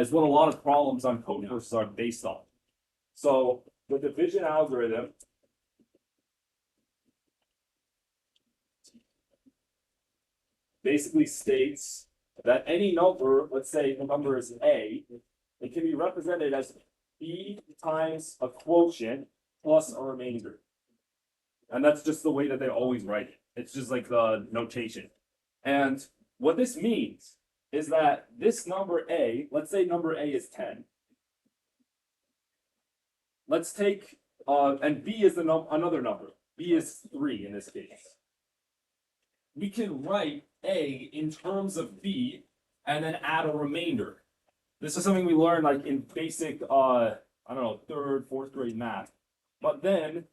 is what a lot of problems on code courses are based on. So the division algorithm basically states that any number, let's say the number is A, it can be represented as B times a quotient plus a remainder. And that's just the way that they always write it. It's just like the notation. And what this means is that this number A, let's say number A is 10. Let's take, and B is another number. B is 3 in this case. We can write A in terms of B and then add a remainder. This is something we learned like in basic, I don't know, 3rd, 4th grade math. But then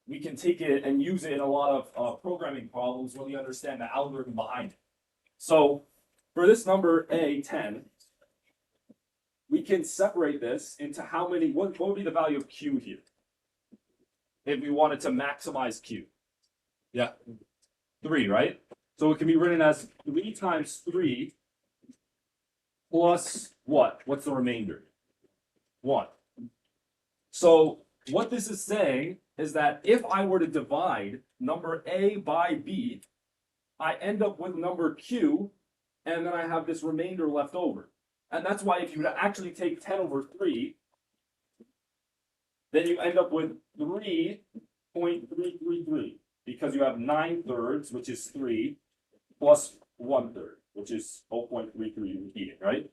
we can take it and use it in a lot of programming problems when we understand the algorithm behind it. So for this number A, 10, we can separate this into how many, what would be the value of Q here? If we wanted to maximize Q. Yeah, 3, right? So it can be written as 3 times 3 plus what? What's the remainder? 1. So what this is saying is that if I were to divide number A by B, I end up with number Q, and then I have this remainder left over. And that's why if you would actually take 10 over 3, then you end up with 3.333, because you have 9/3, which is 3, plus 1/3, which is 0.33 repeating, right?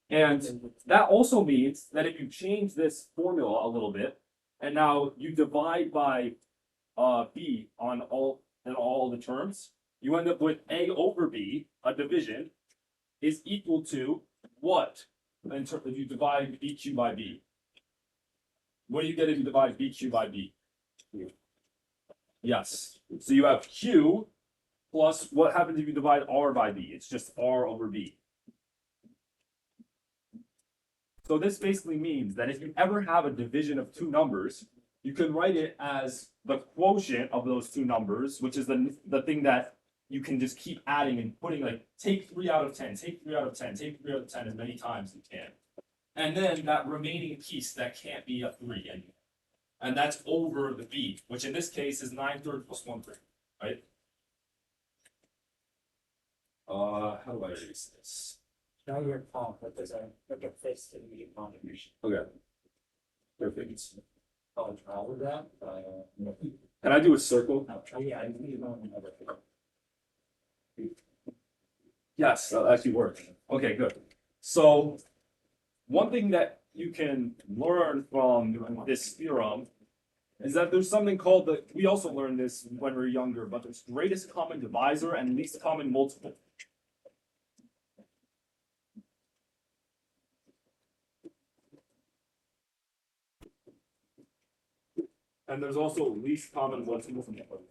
And that also means that if you change this formula a little bit, and now you divide by B on all the terms, you end up with A over B, a division, is equal to what? If you divide BQ by B. What do you get if you divide BQ by B? Yes. So you have Q plus what happens if you divide R by B? It's just R over B. So this basically means that if you ever have a division of two numbers, you can write it as the quotient of those two numbers, which is the thing that you can just keep adding and putting, like, take 3 out of 10, take 3 out of 10, take 3 out of 10 as many times as you can. And then that remaining piece that can't be a 3 anymore. And that's over the B, which in this case is 9/3 plus 1/3, right? How do I erase this? Now you're calm, but there's a face to the contribution. Okay. Perfect. I'll try with that. Can I do a circle? I'll try. Yeah, I need another. Yes, that actually works. Okay, good. So one thing that you can learn from this theorem is that there's something called we also learned this when we were younger, but there's greatest common divisor and least common multiple. And there's also least common multiple.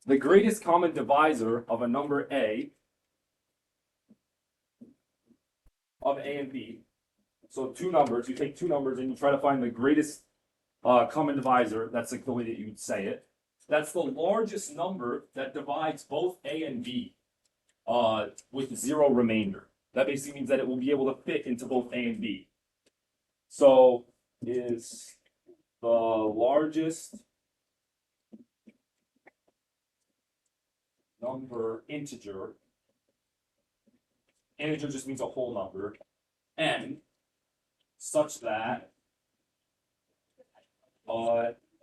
The greatest common divisor of a number A, of A and B, so two numbers, you take two numbers and you try to find the greatest common divisor, that's like the way that you would say it. That's the largest number that divides both A and B with 0 remainder. That basically means that it will be able to fit into both A and B. So is the largest number integer just means a whole number, n, such that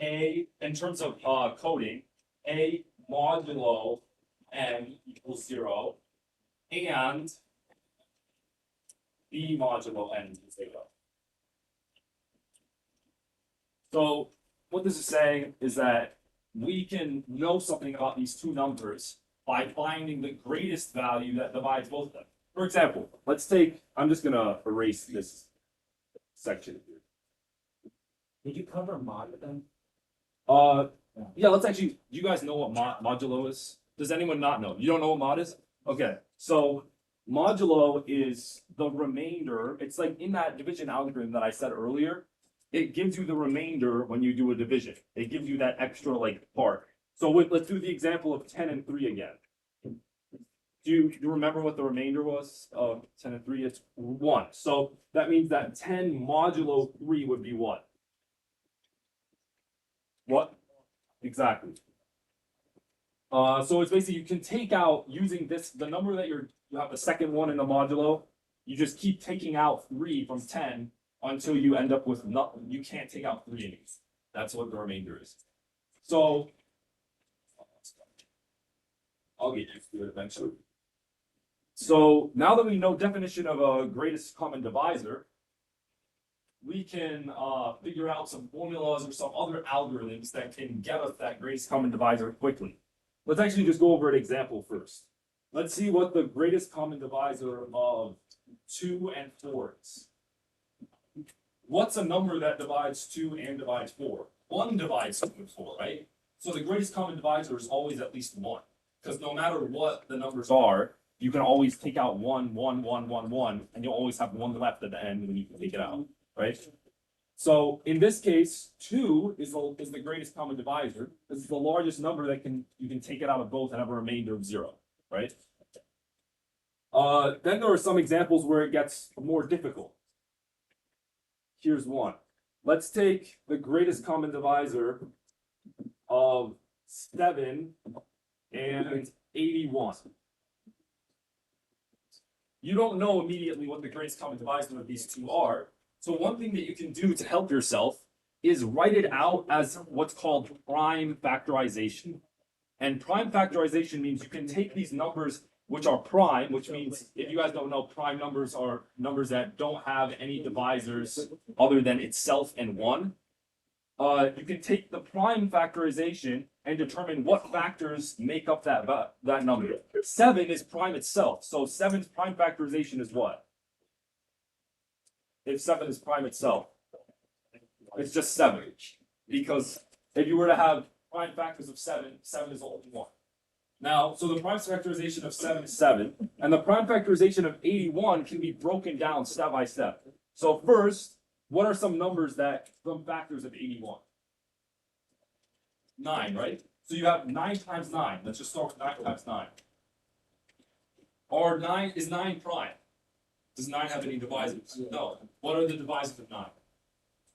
A, in terms of coding, A modulo n equals 0, and B modulo n equals 0. So what this is saying is that we can know something about these two numbers by finding the greatest value that divides both of them. For example, let's take, I'm just gonna erase this section here. Did you cover mod with them? Yeah, let's actually, do you guys know what modulo is? Does anyone not know? You don't know what mod is? Okay, so modulo is the remainder. It's like in that division algorithm that I said earlier, it gives you the remainder when you do a division. It gives you that extra like part. So let's do the example of 10 and 3 again. Do you remember what the remainder was of 10 and 3? It's 1. So that means that 10 modulo 3 would be what? What? Exactly. So it's basically you can take out using this, the number that you have the second one in the modulo, you just keep taking out 3 from 10 until you end up with nothing. You can't take out 3 of these. That's what the remainder is. So I'll get used to it eventually. So now that we know definition of a greatest common divisor, we can figure out some formulas or some other algorithms that can get us that greatest common divisor quickly. Let's actually just go over an example first. Let's see what the greatest common divisor of 2 and 4 is. What's a number that divides 2 and divides 4? 1 divides 2 and 4, right? So the greatest common divisor is always at least 1. Because no matter what the numbers are, you can always take out 1, 1, 1, 1, 1, and you'll always have 1 left at the end when you can take it out, right? So in this case, 2 is the greatest common divisor. This is the largest number that you can take it out of both and have a remainder of 0, right? Then there are some examples where it gets more difficult. Here's one. Let's take the greatest common divisor of 7 and 81. You don't know immediately what the greatest common divisor of these two are. So one thing that you can do to help yourself is write it out as what's called prime factorization. And prime factorization means you can take these numbers which are prime, which means, if you guys don't know, prime numbers are numbers that don't have any divisors other than itself and 1. You can take the prime factorization and determine what factors make up that number. 7 is prime itself, so 7's prime factorization is what? If 7 is prime itself, it's just 7. Because if you were to have prime factors of 7, 7 is only 1. Now, so the prime factorization of 7 is 7, and the prime factorization of 81 can be broken down step by step. So first, what are some factors of 81? 9, right? So you have 9 times 9. Let's just start with 9 times 9. Or 9 is 9 prime. Does 9 have any divisors? No. What are the divisors of 9?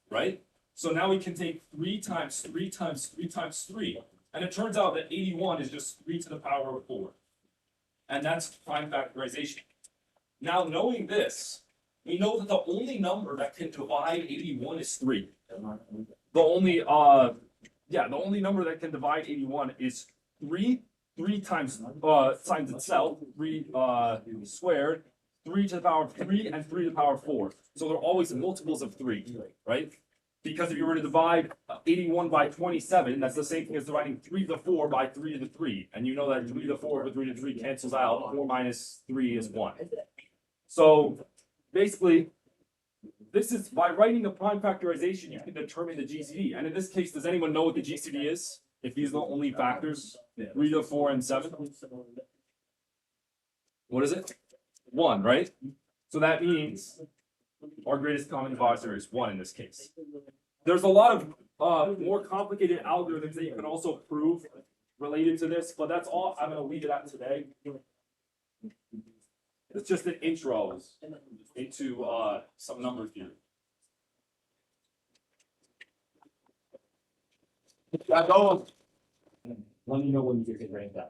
Right? So now we can take 3 times 3 times 3 times 3. And it turns out that 81 is just 3 to the power of 4. And that's prime factorization. Now, knowing this, we know that the only number that can divide 81 is 3. The only number that can divide 81 is 3. 3 times itself, 3 squared, 3 to the power of 3, and 3 to the power of 4. So they're always multiples of 3, right? Because if you were to divide 81 by 27, that's the same thing as dividing 3 to the 4 by 3 to the 3. And you know that 3 to the 4 over 3 to the 3 cancels out. 4 minus 3 is 1. So basically, this is by writing the prime factorization, you can determine the GCD. And in this case, does anyone know what the GCD is? If these are the only factors, 3 to 4 and 7. What is it? 1, right? So that means our greatest common divisor is 1 in this case. There's a lot of more complicated algorithms that you can also prove related to this, but that's all I'm going to leave it at today. It's just an intro into some number theory. Let me know when you get ranked out.